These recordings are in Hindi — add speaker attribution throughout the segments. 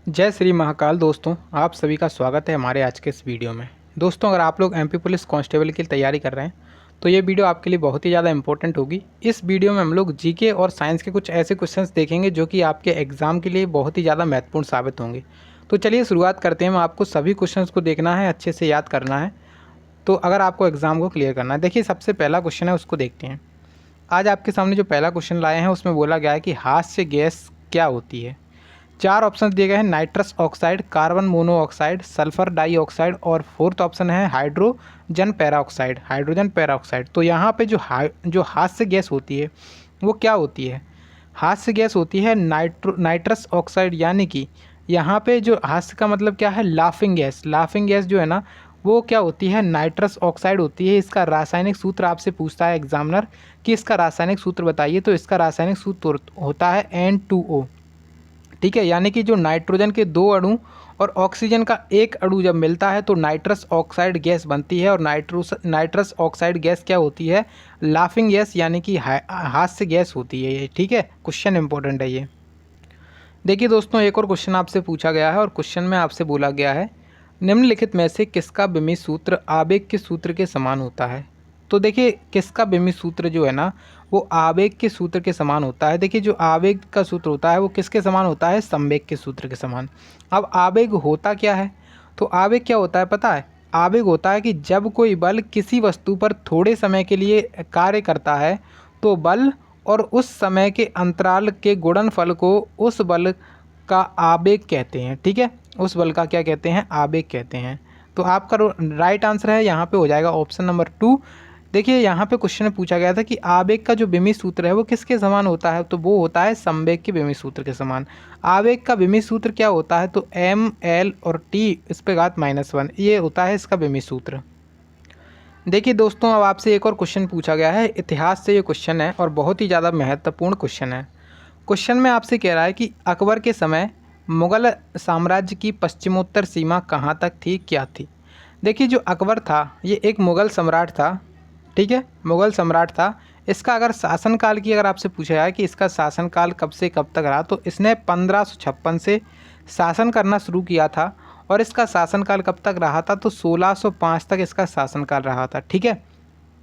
Speaker 1: जय श्री महाकाल। दोस्तों, आप सभी का स्वागत है हमारे आज के इस वीडियो में। दोस्तों, अगर आप लोग एमपी पुलिस कांस्टेबल की तैयारी कर रहे हैं तो ये वीडियो आपके लिए बहुत ही ज़्यादा इंपॉर्टेंट होगी। इस वीडियो में हम लोग जीके और साइंस के कुछ ऐसे क्वेश्चंस देखेंगे जो कि आपके एग्ज़ाम के लिए बहुत ही ज़्यादा महत्वपूर्ण साबित होंगे। तो चलिए शुरुआत करते हैं। आपको सभी क्वेश्चंस को देखना है, अच्छे से याद करना है, तो अगर आपको एग्ज़ाम को क्लियर करना है। देखिए, सबसे पहला क्वेश्चन है, उसको देखते हैं। आज आपके सामने जो पहला क्वेश्चन लाए हैं उसमें बोला गया है कि हास्य गैस क्या होती है। 4 ऑप्शन दिए गए हैं, nitrous oxide, carbon monoxide, sulphur dioxide और फोर्थ ऑप्शन है हाइड्रोजन पेरोक्साइड। Hydrogen peroxide. तो यहाँ पे जो हास्य गैस होती है वो क्या होती है? हास्य गैस होती है नाइट्रस ऑक्साइड, यानी कि यहाँ पे जो हास्य का मतलब क्या है? Laughing gas. लाफिंग गैस जो है ना, वो क्या होती है? नाइट्रस ऑक्साइड होती है। इसका रासायनिक सूत्र आपसे पूछता है एग्जामिनर कि इसका रासायनिक सूत्र बताइए, तो इसका रासायनिक सूत्र होता है N2O। ठीक है, यानी कि जो नाइट्रोजन के 2 अणु और ऑक्सीजन का 1 अणु जब मिलता है तो नाइट्रस ऑक्साइड गैस बनती है। और नाइट्रस ऑक्साइड गैस क्या होती है? लाफिंग गैस, यानी कि हास्य गैस होती है ये। ठीक है, क्वेश्चन इंपॉर्टेंट है ये। देखिए दोस्तों, एक और क्वेश्चन आपसे पूछा गया है और क्वेश्चन में आपसे बोला गया है, निम्नलिखित में से किसका विमित सूत्र आवेग के सूत्र के समान होता है? तो देखिए, किसका विमित सूत्र जो है ना, वो आवेग के सूत्र के समान होता है। देखिए, जो आवेग का सूत्र होता है वो किसके समान होता है? संवेग के सूत्र के समान। अब आवेग होता क्या है? तो आवेग क्या होता है पता है? आवेग होता है कि जब कोई बल किसी वस्तु पर थोड़े समय के लिए कार्य करता है तो बल और उस समय के अंतराल के गुणनफल को उस बल का आवेग कहते हैं। ठीक है, उस बल का क्या कहते हैं? आवेग कहते हैं। तो आपका राइट आंसर है यहाँ पे हो जाएगा ऑप्शन नंबर 2। देखिए, यहाँ पे क्वेश्चन में पूछा गया था कि आवेग का जो विमित सूत्र है वो किसके समान होता है, तो वो होता है संवेग के विमित सूत्र के समान। आवेग का विमित सूत्र क्या होता है? तो M, L और T इस पे घात -1, ये होता है इसका विमित सूत्र। देखिए दोस्तों, अब आपसे एक और क्वेश्चन पूछा गया है, इतिहास से ये क्वेश्चन है और बहुत ही ज़्यादा महत्वपूर्ण क्वेश्चन है। क्वेश्चन में आपसे कह रहा है कि अकबर के समय मुगल साम्राज्य की पश्चिमोत्तर सीमा कहाँ तक थी, क्या थी? देखिए, जो अकबर था ये एक मुग़ल सम्राट था। ठीक है, मुग़ल सम्राट था। इसका अगर शासनकाल की अगर आपसे पूछा जाए कि इसका शासनकाल कब से कब तक रहा, तो इसने 1556 से शासन करना शुरू किया था और इसका शासनकाल कब तक रहा था? तो 1605 तक इसका शासनकाल रहा था। ठीक है,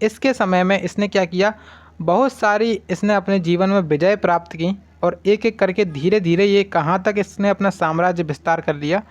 Speaker 1: इसके समय में इसने क्या किया? बहुत सारी इसने अपने जीवन में विजय प्राप्त की और एक एक करके धीरे धीरे ये कहाँ तक इसने अपना साम्राज्य विस्तार कर लिया?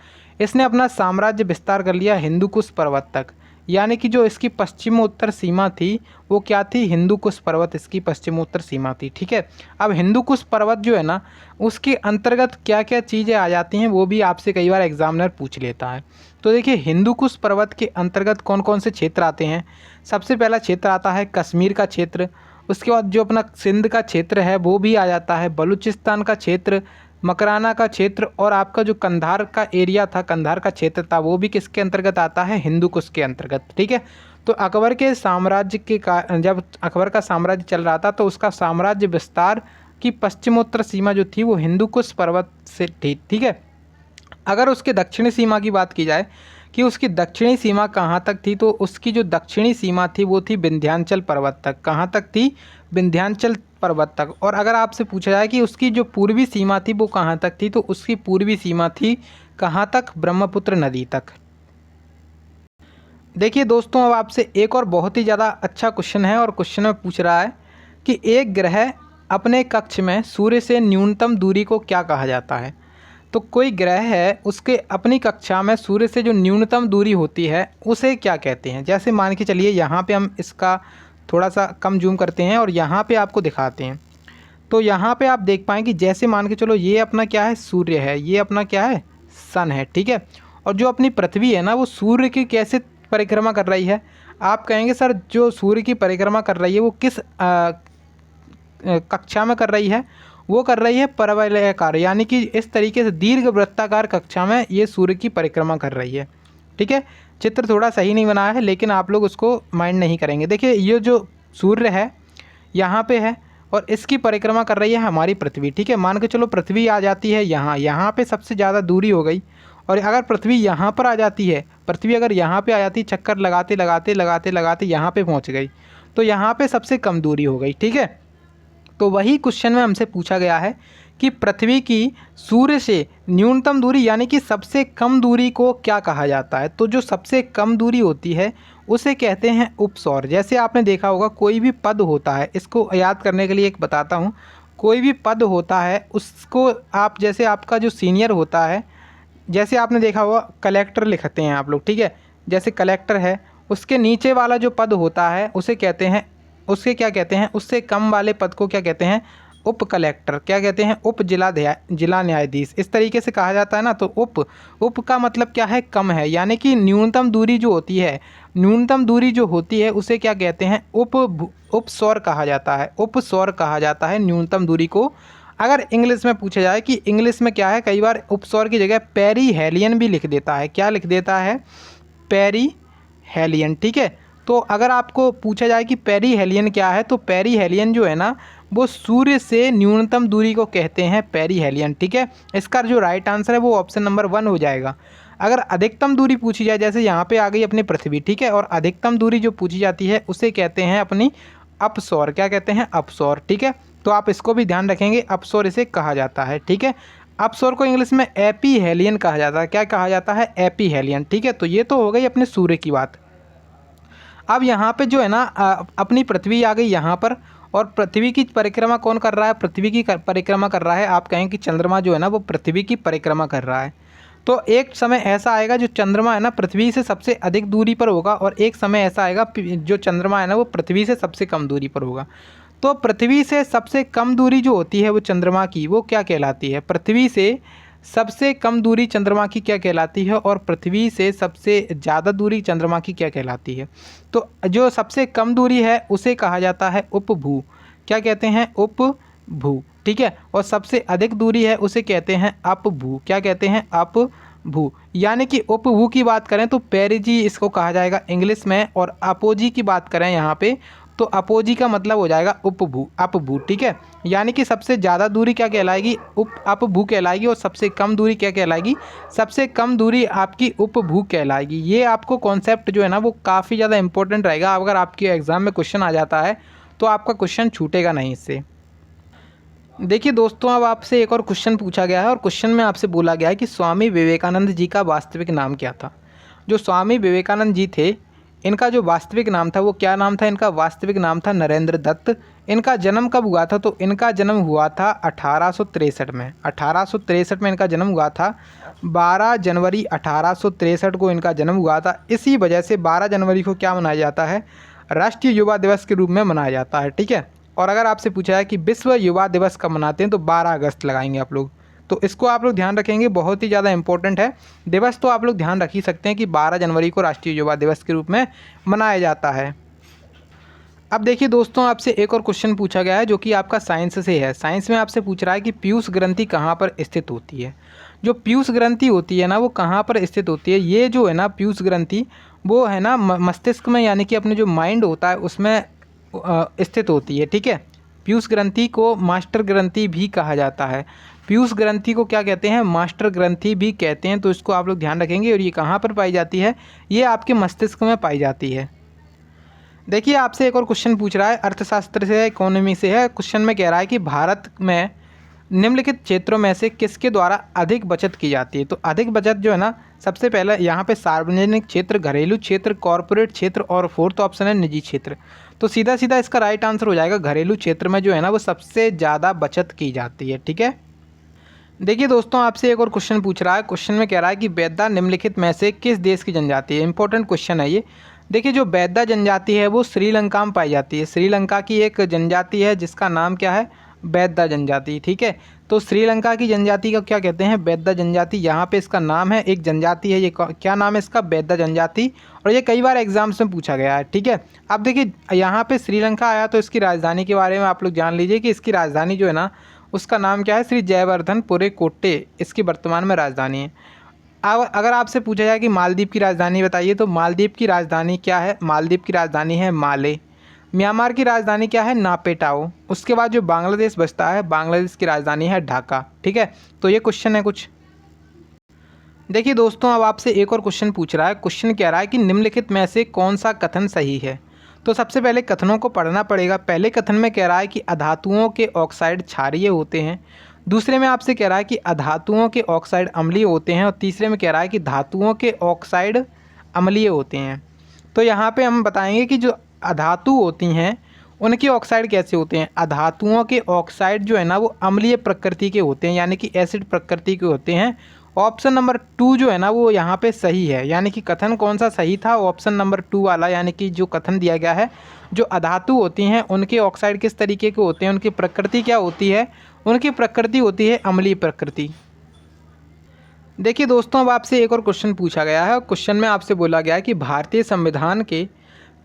Speaker 1: इसने अपना साम्राज्य विस्तार कर लिया हिंदुकुश पर्वत तक। यानी कि जो इसकी पश्चिमोत्तर सीमा थी वो क्या थी? हिंदुकुश पर्वत इसकी पश्चिमोत्तर सीमा थी। ठीक है, अब हिंदुकुश पर्वत जो है ना, उसके अंतर्गत क्या क्या चीज़ें आ जाती हैं वो भी आपसे कई बार एग्जामिनर पूछ लेता है। तो देखिए, हिंदुकुश पर्वत के अंतर्गत कौन कौन से क्षेत्र आते हैं? सबसे पहला क्षेत्र आता है कश्मीर का क्षेत्र। उसके बाद जो अपना सिंध का क्षेत्र है वो भी आ जाता है, बलूचिस्तान का क्षेत्र, मकराना का क्षेत्र, और आपका जो कंधार का एरिया था, कंधार का क्षेत्र था, वो भी किसके अंतर्गत आता है? हिंदुकुश के अंतर्गत। ठीक है, तो अकबर के साम्राज्य के जब अकबर का साम्राज्य चल रहा था तो उसका साम्राज्य विस्तार की पश्चिमोत्तर सीमा जो थी वो हिंदुकुश पर्वत से थी। ठीक है, अगर उसके दक्षिणी सीमा की बात की जाए कि उसकी दक्षिणी सीमा कहाँ तक थी, तो उसकी जो दक्षिणी सीमा थी वो थी विंध्याचल पर्वत तक। कहाँ तक थी? विंध्याचल पर्वत तक। और अगर आपसे पूछा जाए कि उसकी जो पूर्वी सीमा थी वो कहाँ तक थी, तो उसकी पूर्वी सीमा थी कहाँ तक? ब्रह्मपुत्र नदी तक। देखिए दोस्तों, अब आपसे एक और बहुत ही ज़्यादा अच्छा क्वेश्चन है और क्वेश्चन में पूछ रहा है कि एक ग्रह अपने कक्ष में सूर्य से न्यूनतम दूरी को क्या कहा जाता है? तो कोई ग्रह है, उसके अपनी कक्षा में सूर्य से जो न्यूनतम दूरी होती है उसे क्या कहते हैं? जैसे मान के चलिए, यहाँ पे हम इसका थोड़ा सा कम जूम करते हैं और यहाँ पे आपको दिखाते हैं। तो यहाँ पे आप देख पाएँ कि जैसे मान के चलो ये अपना क्या है? सूर्य है, ये अपना क्या है? सन है। ठीक है, और जो अपनी पृथ्वी है ना, वो सूर्य की कैसे परिक्रमा कर रही है? आप कहेंगे सर, जो सूर्य की परिक्रमा कर रही है वो किस कक्षा में कर रही है? वो कर रही है परवलयाकार, यानी कि इस तरीके से दीर्घ वृत्ताकार कक्षा में ये सूर्य की परिक्रमा कर रही है। ठीक है, चित्र थोड़ा सही नहीं बनाया है लेकिन आप लोग उसको माइंड नहीं करेंगे। देखिए, ये जो सूर्य है यहाँ पे है और इसकी परिक्रमा कर रही है हमारी पृथ्वी। ठीक है, मान के चलो पृथ्वी आ जाती है यहाँ पे सबसे ज़्यादा दूरी हो गई, और अगर पृथ्वी यहाँ पर आ जाती है, पृथ्वी अगर यहाँ पे आ जाती, चक्कर लगाते लगाते लगाते लगाते यहाँ पे पहुँच गई, तो यहाँ पे सबसे कम दूरी हो गई। ठीक है, तो वही क्वेश्चन में हमसे पूछा गया है कि पृथ्वी की सूर्य से न्यूनतम दूरी यानी कि सबसे कम दूरी को क्या कहा जाता है। तो जो सबसे कम दूरी होती है उसे कहते हैं उपसौर। जैसे आपने देखा होगा कोई भी पद होता है, इसको याद करने के लिए एक बताता हूँ। कोई भी पद होता है उसको आप, जैसे आपका जो सीनियर होता है, जैसे आपने देखा होगा कलेक्टर लिखते हैं आप लोग, ठीक है। जैसे कलेक्टर है, उसके नीचे वाला जो पद होता है उसे कहते हैं, उसके क्या कहते हैं, उससे कम वाले पद को क्या कहते हैं, उप कलेक्टर। क्या कहते हैं, उप जिला न्यायाधीश। इस तरीके से कहा जाता है ना। तो उप का मतलब क्या है, कम है, यानी कि न्यूनतम दूरी जो होती है, न्यूनतम दूरी जो होती है उसे क्या कहते हैं, उपसौर कहा जाता है। उपसौर कहा जाता है न्यूनतम दूरी को। अगर इंग्लिश में पूछा जाए कि इंग्लिश में क्या है, कई बार उपसौर की जगह पेरीहेलियन भी लिख देता है। क्या लिख देता है, पेरीहेलियन, ठीक है। तो अगर आपको पूछा जाए कि पेरीहेलियन क्या है, तो पेरीहेलियन जो है ना वो सूर्य से न्यूनतम दूरी को कहते हैं पेरीहेलियन, ठीक है। इसका जो राइट आंसर है वो ऑप्शन नंबर 1 हो जाएगा। अगर अधिकतम दूरी पूछी जाए, जैसे यहाँ पे आ गई अपनी पृथ्वी, ठीक है, और अधिकतम दूरी जो पूछी जाती है उसे कहते हैं अपनी अपसौर। क्या कहते हैं, अपसौर, ठीक है। तो आप इसको भी ध्यान रखेंगे, अपसौर इसे कहा जाता है, ठीक है। अपसौर को इंग्लिश में एपीहेलियन कहा जाता है। क्या कहा जाता है, एपीहेलियन, ठीक है। तो ये तो हो गई अपने सूर्य की बात। अब यहाँ पे जो है ना अपनी पृथ्वी आ गई यहाँ पर, और पृथ्वी की परिक्रमा कौन कर रहा है, पृथ्वी की परिक्रमा कर रहा है, आप कहें कि चंद्रमा जो है ना वो पृथ्वी की परिक्रमा कर रहा है। तो एक समय ऐसा आएगा जो चंद्रमा है ना पृथ्वी से सबसे अधिक दूरी पर होगा, और एक समय ऐसा आएगा जो चंद्रमा है ना वो पृथ्वी से सबसे कम दूरी पर होगा। तो पृथ्वी से सबसे कम दूरी जो होती है वो चंद्रमा की, वो क्या कहलाती है, पृथ्वी से सबसे कम दूरी चंद्रमा की क्या कहलाती है, और पृथ्वी से सबसे ज़्यादा दूरी चंद्रमा की क्या कहलाती है। तो जो सबसे कम दूरी है उसे कहा जाता है उपभू। क्या कहते हैं, उपभू, ठीक है। और सबसे अधिक दूरी है उसे कहते हैं अपभू। क्या कहते हैं, अपभू। यानी कि उपभू की बात करें तो पेरिजी इसको कहा जाएगा इंग्लिश में, और अपोजी की बात करें यहाँ पे तो अपोजी का मतलब हो जाएगा उपभू, अपभू, ठीक है। यानी कि सबसे ज़्यादा दूरी क्या कहलाएगी, अपभू कहलाएगी, और सबसे कम दूरी क्या कहलाएगी, सबसे कम दूरी आपकी उपभू कहलाएगी। ये आपको कॉन्सेप्ट जो है ना वो काफ़ी ज़्यादा इंपॉर्टेंट रहेगा। अगर आपके एग्ज़ाम में क्वेश्चन आ जाता है तो आपका क्वेश्चन छूटेगा नहीं इससे। देखिए दोस्तों, अब आपसे एक और क्वेश्चन पूछा गया है, और क्वेश्चन में आपसे बोला गया है कि स्वामी विवेकानंद जी का वास्तविक नाम क्या था। जो स्वामी विवेकानंद जी थे, इनका जो वास्तविक नाम था वो क्या नाम था, इनका वास्तविक नाम था नरेंद्र दत्त। इनका जन्म कब हुआ था, तो इनका जन्म हुआ था 1863 में। 1863 में इनका जन्म हुआ था। 12 जनवरी 1863 को इनका जन्म हुआ था। इसी वजह से 12 जनवरी को क्या मनाया जाता है, राष्ट्रीय युवा दिवस के रूप में मनाया जाता है, ठीक है। और अगर आपसे पूछा है कि विश्व युवा दिवस कब मनाते हैं, तो 12 अगस्त लगाएंगे आप लोग। तो इसको आप लोग ध्यान रखेंगे, बहुत ही ज़्यादा इंपॉर्टेंट है। दिवस तो आप लोग ध्यान रख ही सकते हैं कि 12 जनवरी को राष्ट्रीय युवा दिवस के रूप में मनाया जाता है। अब देखिए दोस्तों, आपसे एक और क्वेश्चन पूछा गया है जो कि आपका साइंस से है। साइंस में आपसे पूछ रहा है कि पीयूष ग्रंथि कहाँ पर स्थित होती है। जो पीयूष ग्रंथि होती है ना वो कहाँ पर स्थित होती है, ये जो है ना पीयूष ग्रंथि वो है ना मस्तिष्क में, यानी कि अपने जो माइंड होता है उसमें स्थित होती है, ठीक है। पीयूष ग्रंथि को मास्टर ग्रंथि भी कहा जाता है। पीयूष ग्रंथि को क्या कहते हैं, मास्टर ग्रंथि भी कहते हैं। तो इसको आप लोग ध्यान रखेंगे। और ये कहाँ पर पाई जाती है, ये आपके मस्तिष्क में पाई जाती है। देखिए आपसे एक और क्वेश्चन पूछ रहा है, अर्थशास्त्र से, इकोनॉमी से है। क्वेश्चन में कह रहा है कि भारत में निम्नलिखित क्षेत्रों में से किसके द्वारा अधिक बचत की जाती है। तो अधिक बचत जो है ना, सबसे पहले यहाँ पे सार्वजनिक क्षेत्र, घरेलू क्षेत्र, कॉरपोरेट क्षेत्र, और फोर्थ ऑप्शन है निजी क्षेत्र। तो सीधा सीधा इसका राइट आंसर हो जाएगा घरेलू क्षेत्र में जो है ना वो सबसे ज़्यादा बचत की जाती है, ठीक है। देखिए दोस्तों, आपसे एक और क्वेश्चन पूछ रहा है। क्वेश्चन में कह रहा है कि बैदा निम्नलिखित में से किस देश की जनजाति है। इंपॉर्टेंट क्वेश्चन है ये। देखिए जो बैदा जनजाति है वो श्रीलंका में पाई जाती है। श्रीलंका की एक जनजाति है जिसका नाम क्या है, बैदा जनजाति, ठीक है। तो श्रीलंका की जनजाति का क्या कहते हैं, बैदा जनजाति। यहाँ पे इसका नाम है, एक जनजाति है ये, क्या नाम है इसका, बैदा जनजाति। और ये कई बार एग्जाम्स में पूछा गया है, ठीक है। अब देखिए यहाँ पे श्रीलंका आया तो इसकी राजधानी के बारे में आप लोग जान लीजिए कि इसकी राजधानी जो है ना उसका नाम क्या है, श्री जयवर्धनपुरे कोट्टे इसकी वर्तमान में राजधानी है। अब अगर आपसे पूछा जाए कि मालदीव की राजधानी बताइए, तो मालदीव की राजधानी क्या है, मालदीव की राजधानी है माले। म्यांमार की राजधानी क्या है, नापेटाओ। उसके बाद जो बांग्लादेश बचता है, बांग्लादेश की राजधानी है ढाका, ठीक है। तो ये क्वेश्चन है कुछ। देखिए दोस्तों, अब आपसे एक और क्वेश्चन पूछ रहा है। क्वेश्चन कह रहा है कि निम्नलिखित में से कौन सा कथन सही है। तो सबसे पहले कथनों को पढ़ना पड़ेगा। पहले कथन में कह रहा है कि अधातुओं के ऑक्साइड क्षारीय होते हैं, दूसरे में आपसे कह रहा है कि अधातुओं के ऑक्साइड अम्लीय होते हैं और तीसरे में कह रहा है कि धातुओं के ऑक्साइड अम्लीय होते हैं। तो यहाँ पे हम बताएंगे कि जो अधातु होती हैं उनके ऑक्साइड कैसे होते हैं। अधातुओं के ऑक्साइड जो है ना वो अम्लीय प्रकृति के होते हैं, यानी कि एसिड प्रकृति के होते हैं। ऑप्शन नंबर 2 जो है ना वो यहाँ पे सही है, यानी कि कथन कौन सा सही था, ऑप्शन नंबर 2 वाला, यानी कि जो कथन दिया गया है जो अधातु होती हैं उनके ऑक्साइड किस तरीके के होते हैं, उनकी प्रकृति क्या होती है, उनकी प्रकृति होती है अम्लीय प्रकृति। देखिए दोस्तों, अब आपसे एक और क्वेश्चन पूछा गया है और क्वेश्चन में आपसे बोला गया है कि भारतीय संविधान के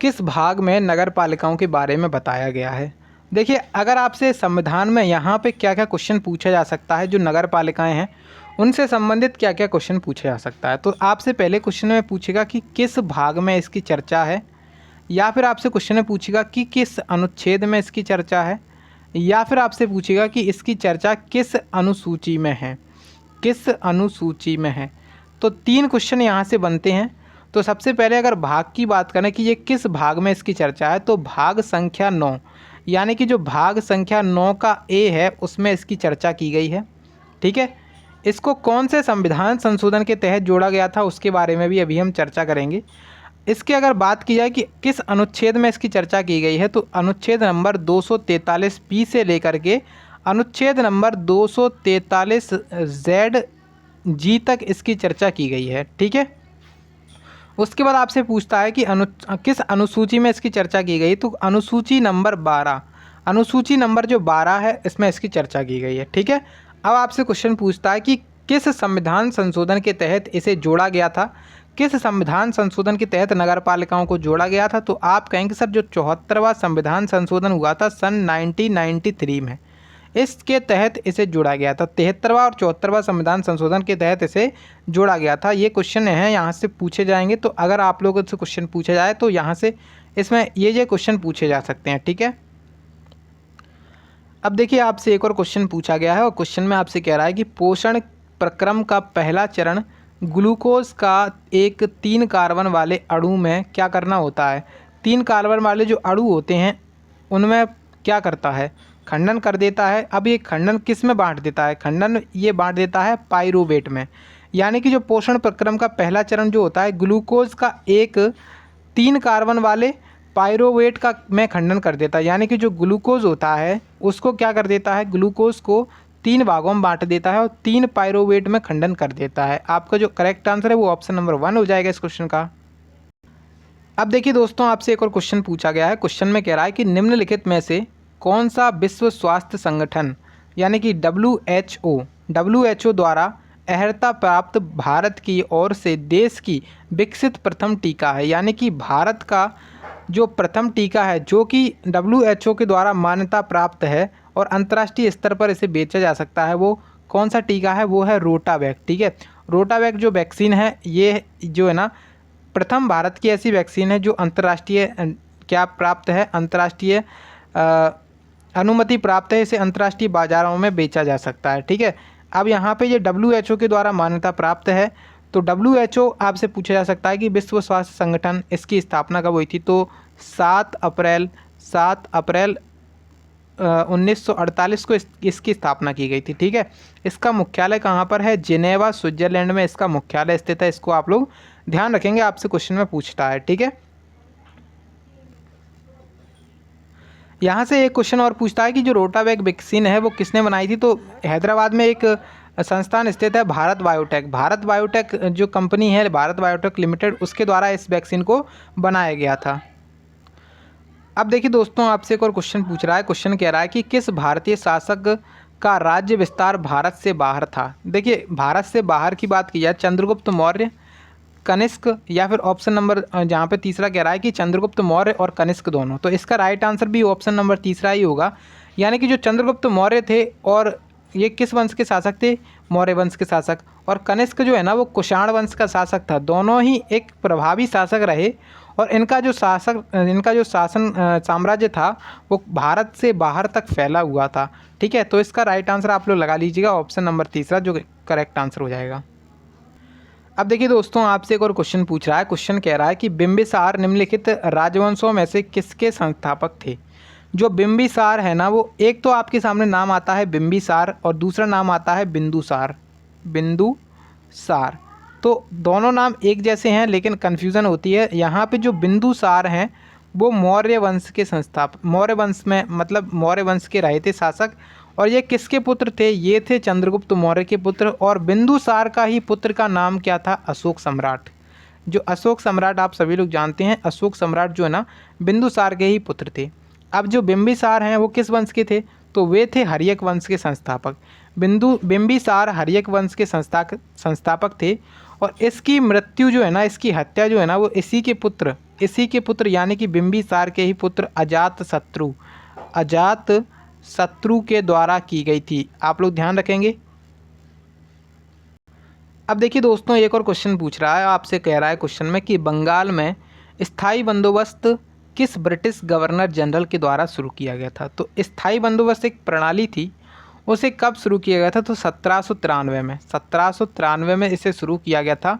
Speaker 1: किस भाग में नगर पालिकाओं के बारे में बताया गया है। देखिए, अगर आपसे संविधान में यहाँ पे क्या क्या क्वेश्चन पूछा जा सकता है, जो नगर पालिकाएँ हैं उनसे संबंधित क्या क्या क्वेश्चन पूछा जा सकता है, तो आपसे पहले क्वेश्चन में पूछेगा कि किस भाग में इसकी चर्चा है, या फिर आपसे क्वेश्चन में पूछेगा कि किस अनुच्छेद में इसकी चर्चा है, या फिर आपसे पूछेगा कि इसकी चर्चा किस अनुसूची में है, किस अनुसूची में है। तो 3 क्वेश्चन यहाँ से बनते हैं। तो सबसे पहले अगर भाग की बात करें कि ये किस भाग में इसकी चर्चा है, तो भाग संख्या 9, यानी कि जो भाग संख्या 9 का ए है उसमें इसकी चर्चा की गई है। ठीक है, इसको कौन से संविधान संशोधन के तहत जोड़ा गया था उसके बारे में भी अभी हम चर्चा करेंगे। इसकी अगर बात की जाए कि किस अनुच्छेद में इसकी चर्चा की गई है, तो अनुच्छेद नंबर 243 से लेकर के अनुच्छेद नंबर 243 ZG तक इसकी चर्चा की गई है। ठीक है, उसके बाद आपसे पूछता है कि किस अनुसूची में इसकी चर्चा की गई, तो अनुसूची नंबर 12, अनुसूची नंबर जो 12 है इसमें इसकी चर्चा की गई है। ठीक है, अब आपसे क्वेश्चन पूछता है कि किस संविधान संशोधन के तहत इसे जोड़ा गया था, किस संविधान संशोधन के तहत नगर पालिकाओं को जोड़ा गया था, तो आप कहेंगे सर जो 74वां संविधान संशोधन हुआ था सन 1993 में, इसके तहत इसे जोड़ा गया था। 73वां और 74वां संविधान संशोधन के तहत इसे जोड़ा गया था। ये क्वेश्चन है यहाँ से पूछे जाएंगे, तो अगर आप लोगों से क्वेश्चन पूछा जाए तो यहाँ से इसमें ये क्वेश्चन पूछे जा सकते हैं। ठीक है, अब देखिए आपसे एक और क्वेश्चन पूछा गया है और क्वेश्चन में आपसे कह रहा है कि पोषण प्रक्रम का पहला चरण ग्लूकोज का एक 3 कार्बन वाले अणु में क्या करना होता है। 3 कार्बन वाले जो अणु होते हैं उनमें क्या करता है, खंडन कर देता है। अब ये खंडन किस में बांट देता है, खंडन ये बांट देता है पाइरूवेट में, यानी कि जो पोषण प्रक्रम का पहला चरण जो होता है ग्लूकोज का एक 3 कार्बन वाले पाइरूवेट का में खंडन कर देता है, यानी कि जो ग्लूकोज होता है उसको क्या कर देता है, ग्लूकोज को 3 भागों में बांट देता है और 3 पाइरूवेट में खंडन कर देता है। आपका जो करेक्ट आंसर है वो ऑप्शन नंबर 1 हो जाएगा इस क्वेश्चन का। अब देखिए दोस्तों, आपसे एक और क्वेश्चन पूछा गया है। क्वेश्चन में कह रहा है कि निम्नलिखित में से कौन सा विश्व स्वास्थ्य संगठन यानी कि WHO द्वारा अर्हता प्राप्त भारत की ओर से देश की विकसित प्रथम टीका है, यानी कि भारत का जो प्रथम टीका है जो कि WHO के द्वारा मान्यता प्राप्त है और अंतर्राष्ट्रीय स्तर पर इसे बेचा जा सकता है, वो कौन सा टीका है, वो है रोटावैक। ठीक है, रोटावैक जो वैक्सीन है ये जो है ना प्रथम भारत की ऐसी वैक्सीन है जो अंतर्राष्ट्रीय क्या प्राप्त है, अंतर्राष्ट्रीय अनुमति प्राप्त है, इसे अंतर्राष्ट्रीय बाजारों में बेचा जा सकता है। ठीक है, अब यहाँ पे ये WHO के द्वारा मान्यता प्राप्त है, तो WHO आपसे पूछा जा सकता है कि विश्व स्वास्थ्य संगठन इसकी स्थापना कब हुई थी, तो 7 अप्रैल 1948 को इसकी स्थापना की गई थी। ठीक है, इसका मुख्यालय कहाँ पर है, जिनेवा स्विट्जरलैंड में इसका मुख्यालय स्थित है। इसको आप लोग ध्यान रखेंगे, आपसे क्वेश्चन में पूछता है। ठीक है, यहाँ से एक क्वेश्चन और पूछता है कि जो रोटावैक वैक्सीन है वो किसने बनाई थी, तो हैदराबाद में एक संस्थान स्थित है भारत बायोटेक। भारत बायोटेक जो कंपनी है भारत बायोटेक लिमिटेड, उसके द्वारा इस वैक्सीन को बनाया गया था। अब देखिए दोस्तों, आपसे एक और क्वेश्चन पूछ रहा है। क्वेश्चन कह रहा है कि किस भारतीय शासक का राज्य विस्तार भारत से बाहर था। देखिए, भारत से बाहर की बात की जाए चंद्रगुप्त मौर्य, कनिष्क, या फिर ऑप्शन नंबर जहाँ पे तीसरा कह रहा है कि चंद्रगुप्त मौर्य और कनिष्क दोनों, तो इसका राइट आंसर भी ऑप्शन नंबर तीसरा ही होगा। यानी कि जो चंद्रगुप्त मौर्य थे और ये किस वंश के शासक थे, मौर्य वंश के शासक, और कनिष्क जो है ना वो कुषाण वंश का शासक था। दोनों ही एक प्रभावी शासक रहे और इनका जो शासन साम्राज्य था वो भारत से बाहर तक फैला हुआ था। ठीक है, तो इसका राइट आंसर आप लोग लगा लीजिएगा ऑप्शन नंबर तीसरा, जो करेक्ट आंसर हो जाएगा। अब देखिए दोस्तों, आपसे एक और क्वेश्चन पूछ रहा है। क्वेश्चन कह रहा है कि बिंबिसार निम्नलिखित राजवंशों में से किसके संस्थापक थे। जो बिंबिसार है ना, वो एक तो आपके सामने नाम आता है बिंबिसार और दूसरा नाम आता है बिंदुसार। बिंदुसार तो दोनों नाम एक जैसे हैं, लेकिन कन्फ्यूज़न होती है। यहाँ पे जो बिंदुसार हैं वो मौर्य वंश के मौर्य वंश में, मतलब मौर्य वंश के रहे थे शासक। और ये किसके पुत्र थे? ये थे चंद्रगुप्त मौर्य के पुत्र। और बिंदुसार का ही पुत्र का नाम क्या था? अशोक सम्राट। जो अशोक सम्राट आप सभी लोग जानते हैं, अशोक सम्राट जो है ना बिंदुसार के ही पुत्र थे। अब जो बिंबिसार हैं वो किस वंश के थे? तो वे थे हर्यक वंश के संस्थापक। बिंबिसार हर्यक वंश के संस्थापक थे। और इसकी मृत्यु जो है ना, इसकी हत्या जो है ना, वो इसी के पुत्र यानी कि बिंबिसार के ही पुत्र अजात शत्रु के द्वारा की गई थी। आप लोग ध्यान रखेंगे। अब देखिए दोस्तों, एक और क्वेश्चन पूछ रहा है आपसे, कह रहा है क्वेश्चन में कि बंगाल में स्थायी बंदोबस्त किस ब्रिटिश गवर्नर जनरल के द्वारा शुरू किया गया था? तो स्थायी बंदोबस्त एक प्रणाली थी, उसे कब शुरू किया गया था? तो 1793 में इसे शुरू किया गया था।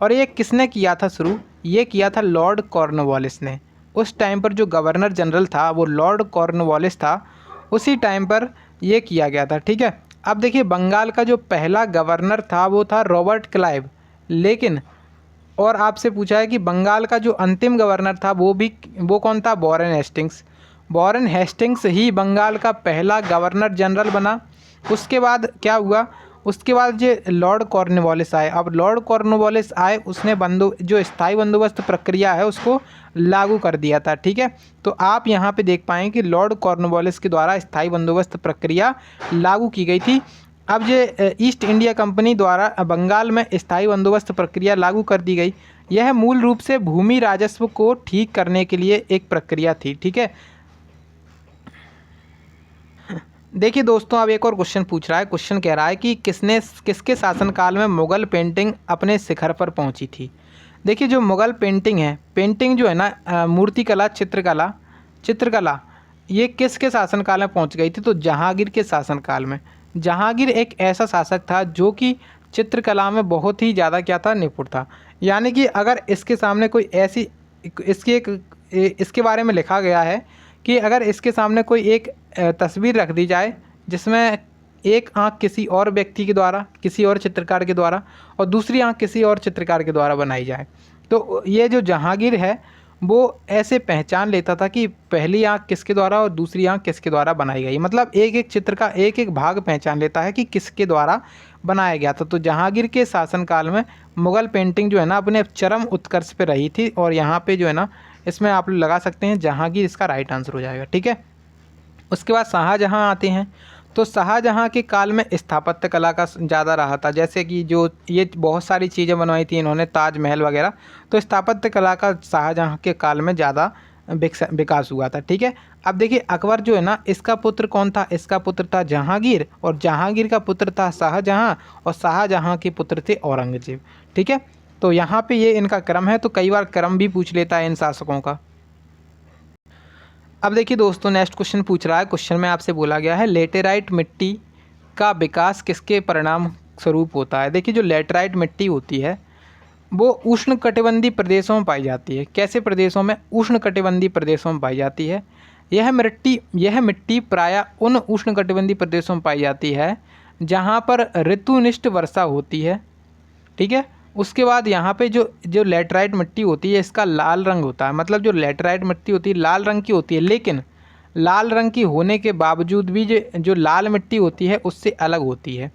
Speaker 1: और ये किसने किया था शुरू? ये किया था लॉर्ड कॉर्नवालिस ने। उस टाइम पर जो गवर्नर जनरल था वो लॉर्ड कॉर्नवालिस था, उसी टाइम पर ये किया गया था। ठीक है। अब देखिए, बंगाल का जो पहला गवर्नर था वो था रॉबर्ट क्लाइव। लेकिन और आपसे पूछा है कि बंगाल का जो अंतिम गवर्नर था वो कौन था? Warren Hastings. वॉरेन हेस्टिंग्स ही बंगाल का पहला गवर्नर जनरल बना। उसके बाद क्या हुआ? उसके बाद जो लॉर्ड कॉर्नवालिस आए। अब लॉर्ड कॉर्नवालिस आए, उसने जो स्थायी बंदोबस्त प्रक्रिया है उसको लागू कर दिया था। ठीक है। तो आप यहाँ पे देख पाएँ कि लॉर्ड कॉर्नवालिस के द्वारा स्थायी बंदोबस्त प्रक्रिया लागू की गई थी। अब ये ईस्ट इंडिया कंपनी द्वारा बंगाल में स्थायी बंदोबस्त प्रक्रिया लागू कर दी गई। यह मूल रूप से भूमि राजस्व को ठीक करने के लिए एक प्रक्रिया थी। ठीक है। देखिए दोस्तों, अब एक और क्वेश्चन पूछ रहा है। क्वेश्चन कह रहा है कि किसके शासनकाल में मुग़ल पेंटिंग अपने शिखर पर पहुंची थी? देखिए, जो मुग़ल पेंटिंग है, पेंटिंग जो है ना, मूर्तिकला, चित्रकला, ये किसके शासनकाल में पहुंच गई थी? तो जहांगीर के शासनकाल में। जहांगीर एक ऐसा शासक था जो कि चित्रकला में बहुत ही ज़्यादा क्या था? निपुण था। यानी कि अगर इसके सामने कोई ऐसी इसके बारे में लिखा गया है कि अगर इसके सामने कोई एक तस्वीर रख दी जाए जिसमें एक आँख किसी और व्यक्ति के द्वारा, किसी और चित्रकार के द्वारा, और दूसरी आँख किसी और चित्रकार के द्वारा बनाई जाए, तो ये जो जहांगीर है वो ऐसे पहचान लेता था कि पहली आँख किसके द्वारा और दूसरी आँख किसके द्वारा बनाई गई। मतलब एक एक चित्र का एक एक भाग पहचान लेता है कि किसके द्वारा बनाया गया था। तो जहांगीर के शासनकाल में मुग़ल पेंटिंग जो है ना अपने चरम उत्कर्ष पे रही थी। और यहाँ पे जो है ना, इसमें आप लोग लगा सकते हैं जहांगीर, इसका राइट आंसर हो जाएगा। ठीक है। उसके बाद शाहजहाँ आते हैं। तो शाहजहाँ के काल में स्थापत्य कला का ज़्यादा रहा था। जैसे कि जो ये बहुत सारी चीज़ें बनवाई थी इन्होंने, ताजमहल वगैरह, तो स्थापत्य कला का शाहजहाँ के काल में ज़्यादा विकास हुआ था। ठीक है। अब देखिए, अकबर जो है ना, इसका पुत्र कौन था? इसका पुत्र था जहांगीर, और जहांगीर का पुत्र था शाहजहाँ, और शाहजहाँ के पुत्र थे औरंगजेब। ठीक है। तो यहाँ पे ये इनका क्रम है। तो कई बार क्रम भी पूछ लेता है इन शासकों का। अब देखिए दोस्तों, नेक्स्ट क्वेश्चन पूछ रहा है। क्वेश्चन में आपसे बोला गया है लेटेराइट मिट्टी का विकास किसके परिणाम स्वरूप होता है? देखिए, जो लेटेराइट मिट्टी होती है वो उष्णकटिबंधीय प्रदेशों में पाई जाती है। कैसे प्रदेशों में? उष्णकटिबंधीय प्रदेशों में पाई जाती है। यह मिट्टी प्रायः उन उष्णकटिबंधीय प्रदेशों में पाई जाती है जहाँ पर ऋतुनिष्ठ वर्षा होती है। ठीक है। उसके बाद यहाँ पे जो लेटराइट मिट्टी होती है इसका लाल रंग होता है। मतलब जो लेटराइट मिट्टी होती है लाल रंग की होती है, लेकिन लाल रंग की होने के बावजूद भी जो लाल मिट्टी होती है उससे अलग होती है।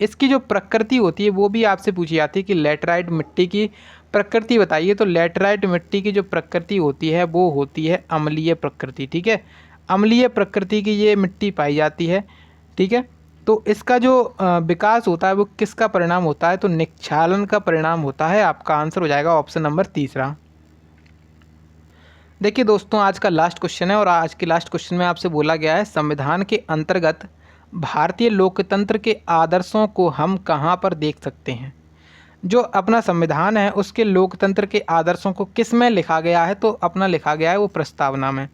Speaker 1: इसकी जो प्रकृति होती है वो भी आपसे पूछी जाती है कि लेटराइट मिट्टी की प्रकृति बताइए। तो लेटराइट मिट्टी की जो प्रकृति होती है वो होती है अम्लीय प्रकृति। ठीक है। अम्लीय प्रकृति की ये मिट्टी पाई जाती है। ठीक है। तो इसका जो विकास होता है वो किसका परिणाम होता है? तो निक्षालन का परिणाम होता है। आपका आंसर हो जाएगा ऑप्शन नंबर तीसरा। देखिए दोस्तों, आज का लास्ट क्वेश्चन है, और आज के लास्ट क्वेश्चन में आपसे बोला गया है संविधान के अंतर्गत भारतीय लोकतंत्र के आदर्शों को हम कहाँ पर देख सकते हैं? जो अपना संविधान है उसके लोकतंत्र के आदर्शों को किस में लिखा गया है? तो अपना लिखा गया है वो प्रस्तावना में।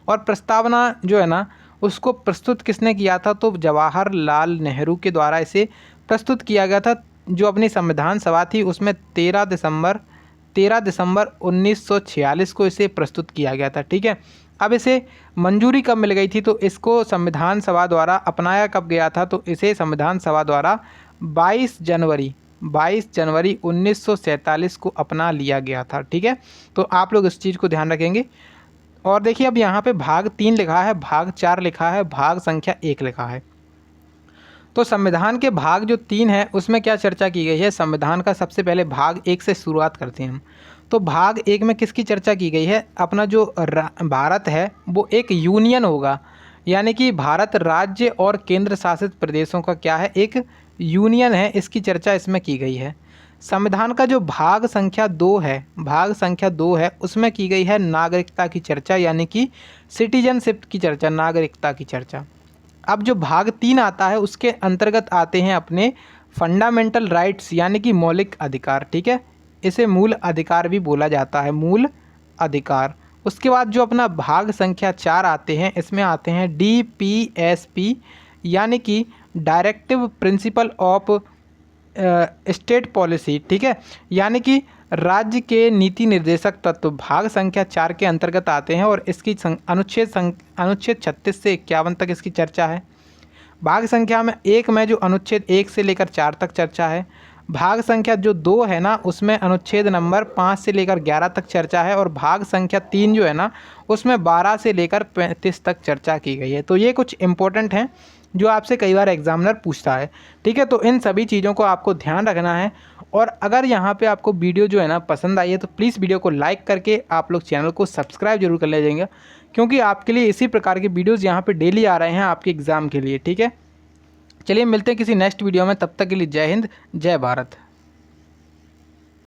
Speaker 1: और प्रस्तावना जो है ना उसको प्रस्तुत किसने किया था? तो जवाहरलाल नेहरू के द्वारा इसे प्रस्तुत किया गया था। जो अपनी संविधान सभा थी उसमें 13 दिसंबर 1946 को इसे प्रस्तुत किया गया था। ठीक है। अब इसे मंजूरी कब मिल गई थी, तो इसको संविधान सभा द्वारा अपनाया कब गया था, तो इसे संविधान सभा द्वारा 22 जनवरी 1947 को अपना लिया गया था। ठीक है, तो आप लोग इस चीज़ को ध्यान रखेंगे। और देखिए अब यहाँ पे भाग 3 लिखा है, भाग 4 लिखा है, भाग संख्या 1 लिखा है। तो संविधान के भाग जो 3 है उसमें क्या चर्चा की गई है, संविधान का सबसे पहले भाग 1 से शुरुआत करते हैं हम। तो भाग 1 में किसकी चर्चा की गई है, अपना जो भारत है वो एक यूनियन होगा, यानी कि भारत राज्य और केंद्र शासित प्रदेशों का क्या है, एक यूनियन है, इसकी चर्चा इसमें की गई है। संविधान का जो भाग संख्या 2 है उसमें की गई है नागरिकता की चर्चा, यानी कि सिटीजनशिप की चर्चा, नागरिकता की चर्चा। अब जो भाग 3 आता है उसके अंतर्गत आते हैं अपने फंडामेंटल राइट्स, यानी कि मौलिक अधिकार। ठीक है, इसे मूल अधिकार भी बोला जाता है, मूल अधिकार। उसके बाद जो अपना भाग संख्या 4 आते हैं, इसमें आते हैं DPSP, यानी कि directive principle of state policy. ठीक है, यानी कि राज्य के नीति निर्देशक तत्व भाग संख्या 4 के अंतर्गत आते हैं और इसकी अनुच्छेद 36 से 51 तक इसकी चर्चा है। भाग संख्या में 1 में जो अनुच्छेद 1 से लेकर 4 तक चर्चा है। भाग संख्या जो 2 है ना उसमें अनुच्छेद नंबर 5 से लेकर 11 तक चर्चा है। और भाग संख्या 3 जो है ना उसमें 12 से लेकर 35 तक चर्चा की गई है। तो ये कुछ इंपॉर्टेंट हैं जो आपसे कई बार एग्जामिनर पूछता है। ठीक है, तो इन सभी चीज़ों को आपको ध्यान रखना है। और अगर यहाँ पे आपको वीडियो जो है ना पसंद आई है तो प्लीज़ वीडियो को लाइक करके आप लोग चैनल को सब्सक्राइब जरूर कर लीजिएगा, क्योंकि आपके लिए इसी प्रकार के वीडियोज़ यहाँ पे डेली आ रहे हैं आपके एग्ज़ाम के लिए। ठीक है, चलिए मिलते हैं किसी नेक्स्ट वीडियो में, तब तक के लिए जय हिंद, जय भारत।